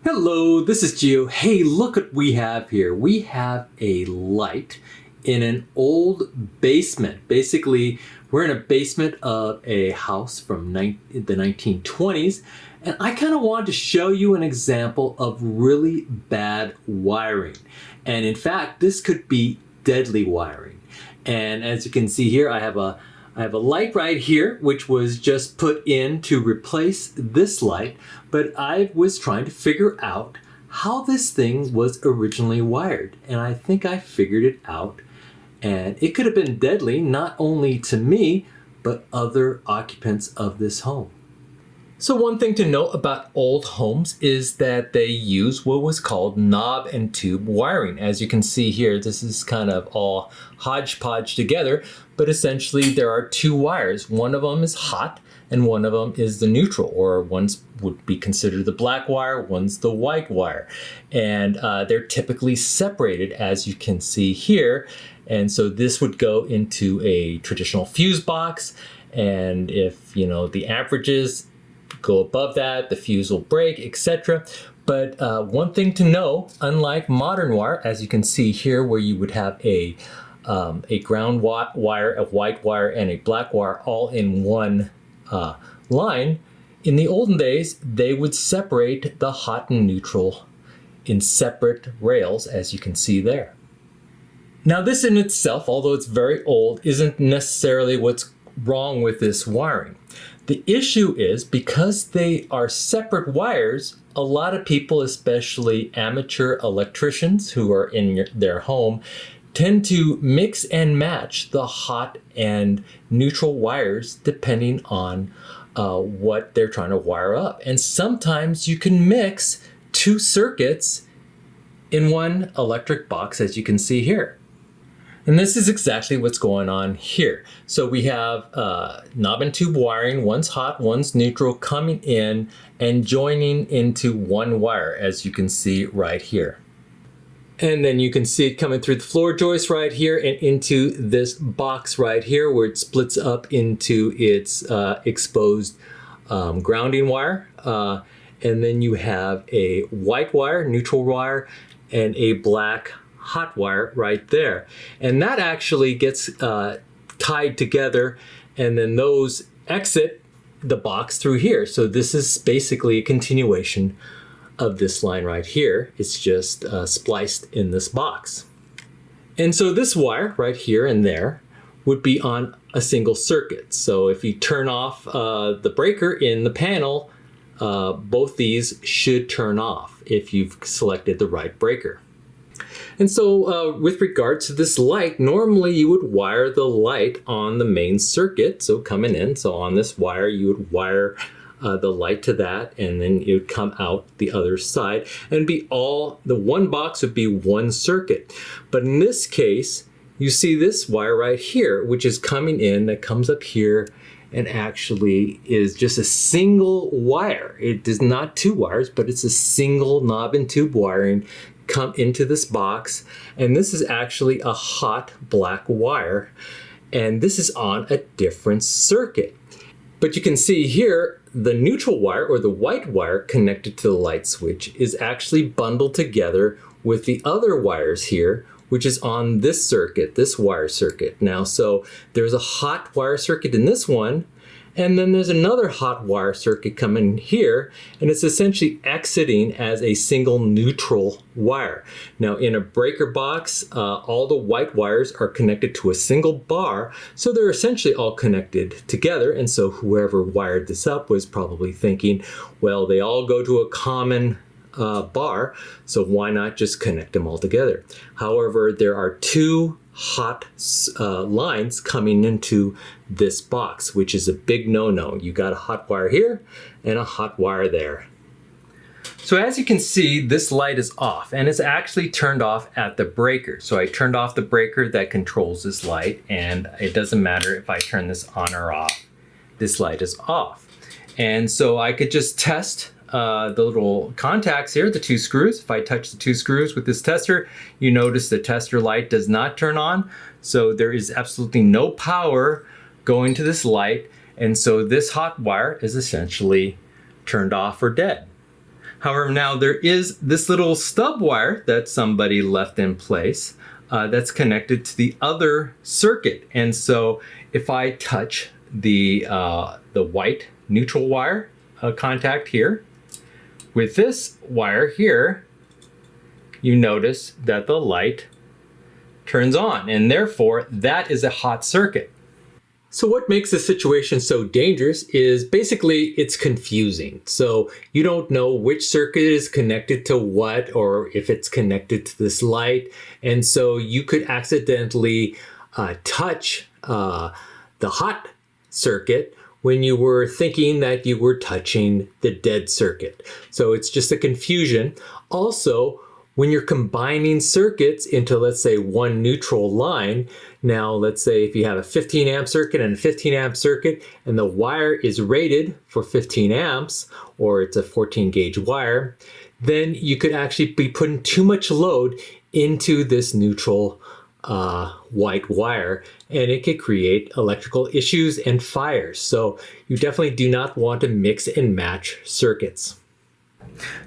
Hello, this is Gio. Hey, look what we have here. We have a light in an old basement. Basically, we're in a basement of a house from the 1920s, and I kind of wanted to show you an example of really bad wiring. And in fact, this could be deadly wiring. And as you can see here, I have a light right here, which was just put in to replace this light, but I was trying to figure out how this thing was originally wired. And I think I figured it out. And it could have been deadly, not only to me, but other occupants of this home. So one thing to note about old homes is that they use what was called knob and tube wiring. As you can see here, this is kind of all hodgepodge together, but essentially there are two wires. One of them is hot and one of them is the neutral, or one's would be considered the black wire, one's the white wire. And they're typically separated, as you can see here. And so this would go into a traditional fuse box. And if, the averages go above that, the fuse will break, etc. But one thing to know, unlike modern wire, as you can see here, where you would have a ground wire, a white wire, and a black wire all in one line, in the olden days, they would separate the hot and neutral in separate rails, as you can see there. Now, this in itself, although it's very old, isn't necessarily what's wrong with this wiring. The issue is because they are separate wires, a lot of people, especially amateur electricians who are in their home, tend to mix and match the hot and neutral wires depending on what they're trying to wire up. And sometimes you can mix two circuits in one electric box, as you can see here. And this is exactly what's going on here. So we have knob and tube wiring, one's hot, one's neutral, coming in and joining into one wire, as you can see right here. And then you can see it coming through the floor joist right here and into this box right here, where it splits up into its exposed grounding wire. And then you have a white wire, neutral wire, and a black hot wire right there. And that actually gets tied together, and then those exit the box through here. So this is basically a continuation of this line right here. It's just spliced in this box. And so this wire right here and there would be on a single circuit. So if you turn off the breaker in the panel, both these should turn off if you've selected the right breaker. And so with regard to this light, normally you would wire the light on the main circuit, so coming in. So on this wire, you would wire the light to that, and then it would come out the other side, and the one box would be one circuit. But in this case, you see this wire right here, which is coming in, that comes up here, and actually is just a single wire. It is not two wires, but it's a single knob and tube wiring come into this box. And this is actually a hot black wire, and this is on a different circuit. But you can see here, the neutral wire, or the white wire connected to the light switch, is actually bundled together with the other wires here, which is on this circuit, this wire circuit. Now, so there's a hot wire circuit in this one, and then there's another hot wire circuit coming here, and it's essentially exiting as a single neutral wire. Now, in a breaker box, all the white wires are connected to a single bar, so they're essentially all connected together. And so whoever wired this up was probably thinking, well, they all go to a common bar, so why not just connect them all together? However, there are two hot lines coming into this box, which is a big no-no. You got a hot wire here and a hot wire there. So as you can see, this light is off, and it's actually turned off at the breaker. So I turned off the breaker that controls this light, and it doesn't matter if I turn this on or off, this light is off. And so I could just test the little contacts here, the two screws. If I touch the two screws with this tester, you notice the tester light does not turn on. So there is absolutely no power going to this light. And so this hot wire is essentially turned off or dead. However, now there is this little stub wire that somebody left in place that's connected to the other circuit. And so if I touch the white neutral wire contact here with this wire here, you notice that the light turns on, and therefore that is a hot circuit. So what makes the situation so dangerous is basically it's confusing. So you don't know which circuit is connected to what, or if it's connected to this light. And so you could accidentally touch the hot circuit when you were thinking that you were touching the dead circuit. So it's just a confusion. Also, when you're combining circuits into, let's say, one neutral line, now let's say if you have a 15 amp circuit and a 15 amp circuit and the wire is rated for 15 amps, or it's a 14 gauge wire, then you could actually be putting too much load into this neutral white wire, and it could create electrical issues and fires. So you definitely do not want to mix and match circuits.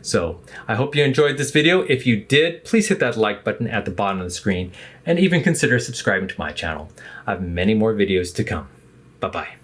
So I hope you enjoyed this video. If you did, please hit that like button at the bottom of the screen and even consider subscribing to my channel. I have many more videos to come. Bye-bye.